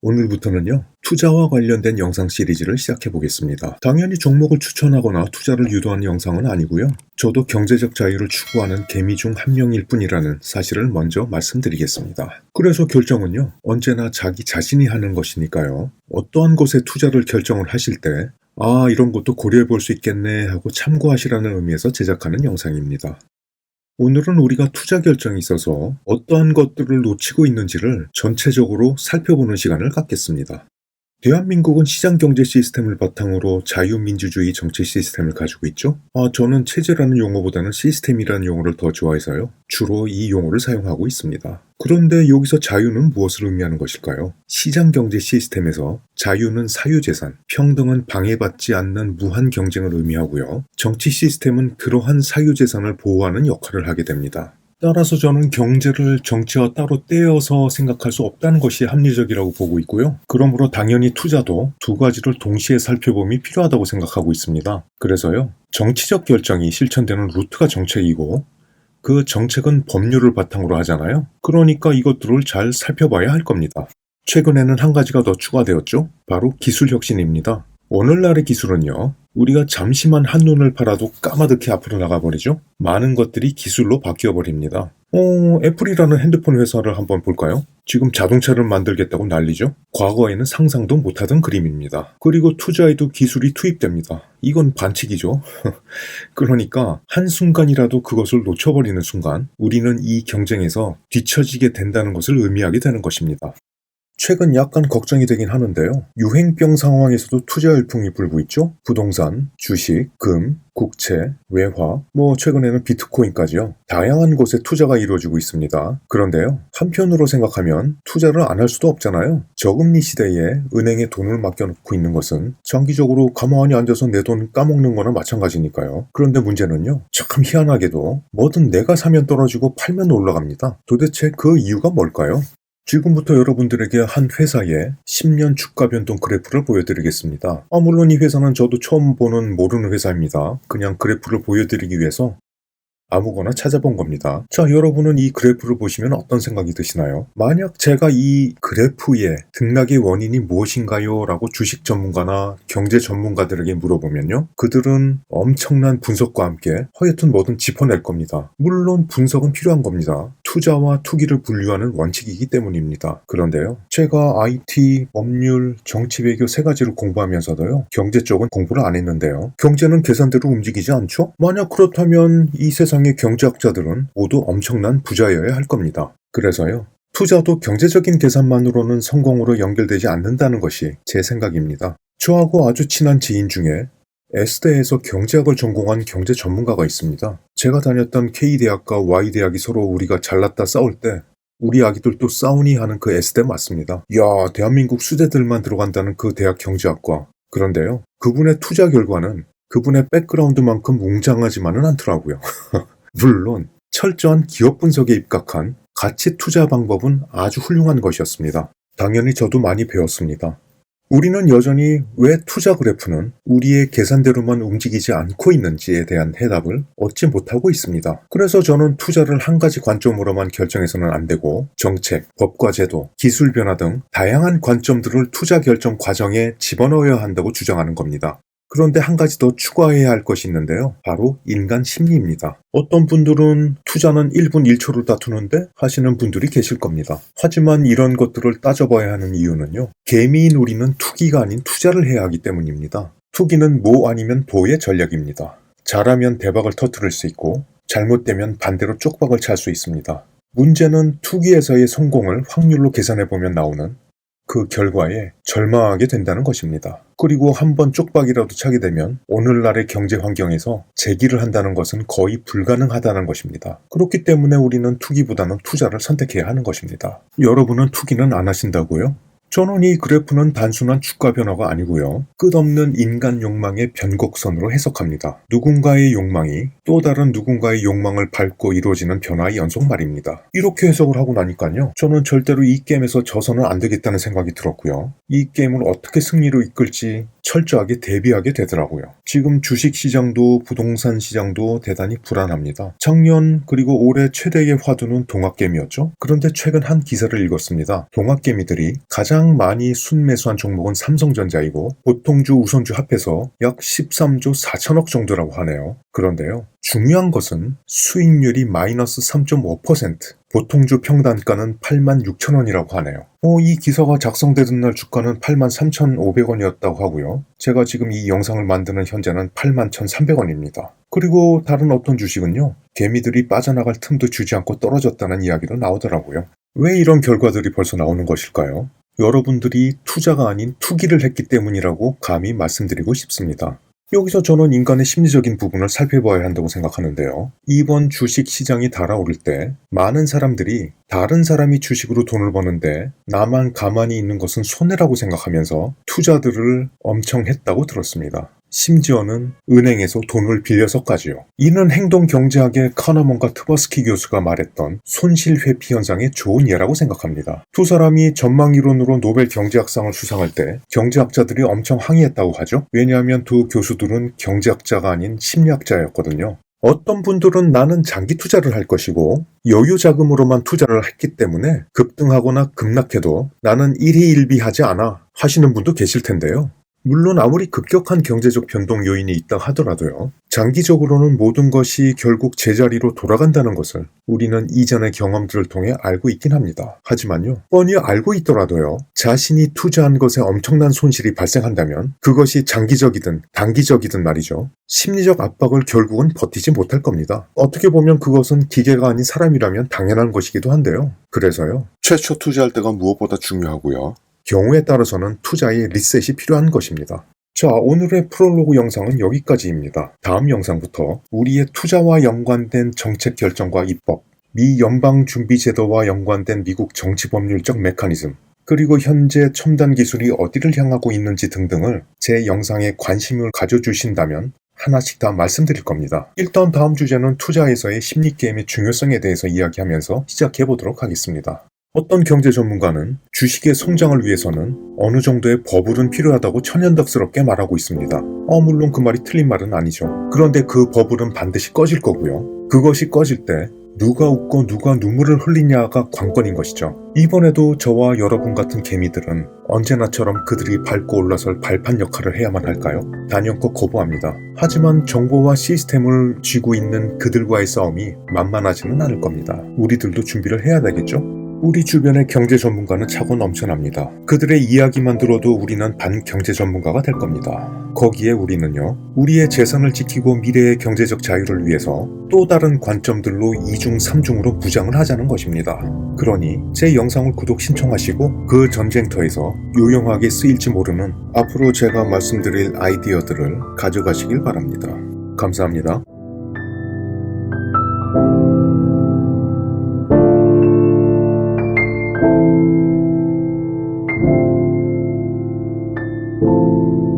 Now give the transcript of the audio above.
오늘부터는요, 투자와 관련된 영상 시리즈를 시작해 보겠습니다. 당연히 종목을 추천하거나 투자를 유도하는 영상은 아니고요. 저도 경제적 자유를 추구하는 개미 중 한 명일 뿐이라는 사실을 먼저 말씀드리겠습니다. 그래서 결정은요, 언제나 자기 자신이 하는 것이니까요. 어떠한 것에 투자를 결정을 하실 때 이런 것도 고려해 볼 수 있겠네 하고 참고하시라는 의미에서 제작하는 영상입니다. 오늘은 우리가 투자 결정에 있어서 어떠한 것들을 놓치고 있는지를 전체적으로 살펴보는 시간을 갖겠습니다. 대한민국은 시장경제 시스템을 바탕으로 자유민주주의 정치 시스템을 가지고 있죠. 저는 체제라는 용어보다는 시스템이라는 용어를 더 좋아해서요. 주로 이 용어를 사용하고 있습니다. 그런데 여기서 자유는 무엇을 의미하는 것일까요? 시장경제 시스템에서 자유는 사유재산, 평등은 방해받지 않는 무한 경쟁을 의미하고요. 정치 시스템은 그러한 사유재산을 보호하는 역할을 하게 됩니다. 따라서 저는 경제를 정치와 따로 떼어서 생각할 수 없다는 것이 합리적이라고 보고 있고요. 그러므로 당연히 투자도 두 가지를 동시에 살펴봄이 필요하다고 생각하고 있습니다. 그래서요, 정치적 결정이 실천되는 루트가 정책이고 그 정책은 법률을 바탕으로 하잖아요. 그러니까 이것들을 잘 살펴봐야 할 겁니다. 최근에는 한 가지가 더 추가되었죠. 바로 기술혁신입니다. 오늘날의 기술은요, 우리가 잠시만 한눈을 팔아도 까마득히 앞으로 나가버리죠. 많은 것들이 기술로 바뀌어버립니다. 애플이라는 핸드폰 회사를 한번 볼까요? 지금 자동차를 만들겠다고 난리죠. 과거에는 상상도 못하던 그림입니다. 그리고 투자에도 기술이 투입됩니다. 이건 반칙이죠. 그러니까 한순간이라도 그것을 놓쳐버리는 순간 우리는 이 경쟁에서 뒤처지게 된다는 것을 의미하게 되는 것입니다. 최근 약간 걱정이 되긴 하는데요. 유행병 상황에서도 투자 열풍이 불고 있죠. 부동산, 주식, 금, 국채, 외화, 최근에는 비트코인까지요. 다양한 곳에 투자가 이루어지고 있습니다. 그런데요, 한편으로 생각하면 투자를 안 할 수도 없잖아요. 저금리 시대에 은행에 돈을 맡겨놓고 있는 것은 장기적으로 가만히 앉아서 내 돈 까먹는 거나 마찬가지니까요. 그런데 문제는요, 참 희한하게도 뭐든 내가 사면 떨어지고 팔면 올라갑니다. 도대체 그 이유가 뭘까요? 지금부터 여러분들에게 한 회사의 10년 주가 변동 그래프를 보여드리겠습니다. 물론 이 회사는 저도 처음 보는 모르는 회사입니다. 그냥 그래프를 보여드리기 위해서 아무거나 찾아본 겁니다. 자, 여러분은 이 그래프를 보시면 어떤 생각이 드시나요? 만약 제가 이 그래프의 등락의 원인이 무엇인가요? 라고 주식 전문가나 경제 전문가들에게 물어보면요. 그들은 엄청난 분석과 함께 하여튼 뭐든 짚어낼 겁니다. 물론 분석은 필요한 겁니다. 투자와 투기를 분류하는 원칙이기 때문입니다. 그런데요, 제가 IT, 법률, 정치, 외교 세 가지를 공부하면서도요, 경제 쪽은 공부를 안 했는데요. 경제는 계산대로 움직이지 않죠? 만약 그렇다면 이 세상의 경제학자들은 모두 엄청난 부자여야 할 겁니다. 그래서요, 투자도 경제적인 계산만으로는 성공으로 연결되지 않는다는 것이 제 생각입니다. 저하고 아주 친한 지인 중에 S대에서 경제학을 전공한 경제 전문가가 있습니다. 제가 다녔던 K대학과 Y대학이 서로 우리가 잘났다 싸울 때 우리 아기들도 싸우니 하는 그 S대 맞습니다. 이야, 대한민국 수재들만 들어간다는 그 대학 경제학과. 그런데요, 그분의 투자 결과는 그분의 백그라운드만큼 웅장하지만은 않더라고요. 물론 철저한 기업 분석에 입각한 가치 투자 방법은 아주 훌륭한 것이었습니다. 당연히 저도 많이 배웠습니다. 우리는 여전히 왜 투자 그래프는 우리의 계산대로만 움직이지 않고 있는지에 대한 해답을 얻지 못하고 있습니다. 그래서 저는 투자를 한 가지 관점으로만 결정해서는 안 되고 정책, 법과 제도, 기술 변화 등 다양한 관점들을 투자 결정 과정에 집어넣어야 한다고 주장하는 겁니다. 그런데 한 가지 더 추가해야 할 것이 있는데요. 바로 인간 심리입니다. 어떤 분들은 투자는 1분 1초를 다투는데 하시는 분들이 계실 겁니다. 하지만 이런 것들을 따져봐야 하는 이유는요. 개미인 우리는 투기가 아닌 투자를 해야 하기 때문입니다. 투기는 모 아니면 도의 전략입니다. 잘하면 대박을 터뜨릴 수 있고 잘못되면 반대로 쪽박을 찰 수 있습니다. 문제는 투기에서의 성공을 확률로 계산해보면 나오는 그 결과에 절망하게 된다는 것입니다. 그리고 한번 쪽박이라도 차게 되면 오늘날의 경제 환경에서 재기를 한다는 것은 거의 불가능하다는 것입니다. 그렇기 때문에 우리는 투기보다는 투자를 선택해야 하는 것입니다. 여러분은 투기는 안 하신다고요? 저는 이 그래프는 단순한 주가 변화가 아니고요. 끝없는 인간 욕망의 변곡선으로 해석합니다. 누군가의 욕망이 또 다른 누군가의 욕망을 밟고 이루어지는 변화의 연속 말입니다. 이렇게 해석을 하고 나니까요. 저는 절대로 이 게임에서 져서는 안 되겠다는 생각이 들었고요. 이 게임을 어떻게 승리로 이끌지 철저하게 대비하게 되더라고요. 지금 주식시장도 부동산 시장도 대단히 불안합니다. 작년 그리고 올해 최대의 화두는 동학개미였죠. 그런데 최근 한 기사를 읽었습니다. 동학개미들이 가장 많이 순매수한 종목은 삼성전자이고 보통주 우선주 합해서 약 13조 4천억 정도라고 하네요. 그런데요. 중요한 것은 수익률이 마이너스 3.5%, 보통주 평단가는 8만 6천 원이라고 하네요. 이 기사가 작성되던 날 주가는 8만 3,500원이었다고 하고요. 제가 지금 이 영상을 만드는 현재는 8만 1,300원입니다. 그리고 다른 어떤 주식은요. 개미들이 빠져나갈 틈도 주지 않고 떨어졌다는 이야기로 나오더라고요. 왜 이런 결과들이 벌써 나오는 것일까요? 여러분들이 투자가 아닌 투기를 했기 때문이라고 감히 말씀드리고 싶습니다. 여기서 저는 인간의 심리적인 부분을 살펴봐야 한다고 생각하는데요. 이번 주식 시장이 달아오를 때 많은 사람들이 다른 사람이 주식으로 돈을 버는데 나만 가만히 있는 것은 손해라고 생각하면서 투자들을 엄청 했다고 들었습니다. 심지어는 은행에서 돈을 빌려서까지요. 이는 행동경제학의 카나먼과 트버스키 교수가 말했던 손실회피 현상의 좋은 예라고 생각합니다. 두 사람이 전망이론으로 노벨 경제학상을 수상할 때 경제학자들이 엄청 항의했다고 하죠. 왜냐하면 두 교수들은 경제학자가 아닌 심리학자였거든요. 어떤 분들은 나는 장기 투자를 할 것이고 여유 자금으로만 투자를 했기 때문에 급등하거나 급락해도 나는 일희일비하지 않아 하시는 분도 계실 텐데요. 물론 아무리 급격한 경제적 변동 요인이 있다 하더라도요. 장기적으로는 모든 것이 결국 제자리로 돌아간다는 것을 우리는 이전의 경험들을 통해 알고 있긴 합니다. 하지만요. 뻔히 알고 있더라도요. 자신이 투자한 것에 엄청난 손실이 발생한다면 그것이 장기적이든 단기적이든 말이죠. 심리적 압박을 결국은 버티지 못할 겁니다. 어떻게 보면 그것은 기계가 아닌 사람이라면 당연한 것이기도 한데요. 그래서요. 최초 투자할 때가 무엇보다 중요하고요. 경우에 따라서는 투자의 리셋이 필요한 것입니다. 자, 오늘의 프롤로그 영상은 여기까지입니다. 다음 영상부터 우리의 투자와 연관된 정책 결정과 입법, 미 연방준비제도와 연관된 미국 정치법률적 메커니즘, 그리고 현재 첨단 기술이 어디를 향하고 있는지 등등을 제 영상에 관심을 가져주신다면 하나씩 다 말씀드릴 겁니다. 일단 다음 주제는 투자에서의 심리게임의 중요성에 대해서 이야기하면서 시작해보도록 하겠습니다. 어떤 경제 전문가는 주식의 성장을 위해서는 어느 정도의 버블은 필요하다고 천연덕스럽게 말하고 있습니다. 물론 그 말이 틀린 말은 아니죠. 그런데 그 버블은 반드시 꺼질 거고요. 그것이 꺼질 때 누가 웃고 누가 눈물을 흘리냐가 관건인 것이죠. 이번에도 저와 여러분 같은 개미들은 언제나처럼 그들이 밟고 올라설 발판 역할을 해야만 할까요? 단연코 거부합니다. 하지만 정보와 시스템을 쥐고 있는 그들과의 싸움이 만만하지는 않을 겁니다. 우리들도 준비를 해야 되겠죠? 우리 주변의 경제 전문가는 차고 넘쳐납니다. 그들의 이야기만 들어도 우리는 반경제 전문가가 될 겁니다. 거기에 우리는요, 우리의 재산을 지키고 미래의 경제적 자유를 위해서 또 다른 관점들로 2중, 3중으로 무장을 하자는 것입니다. 그러니 제 영상을 구독 신청하시고 그 전쟁터에서 유용하게 쓰일지 모르는 앞으로 제가 말씀드릴 아이디어들을 가져가시길 바랍니다. 감사합니다. Thank you.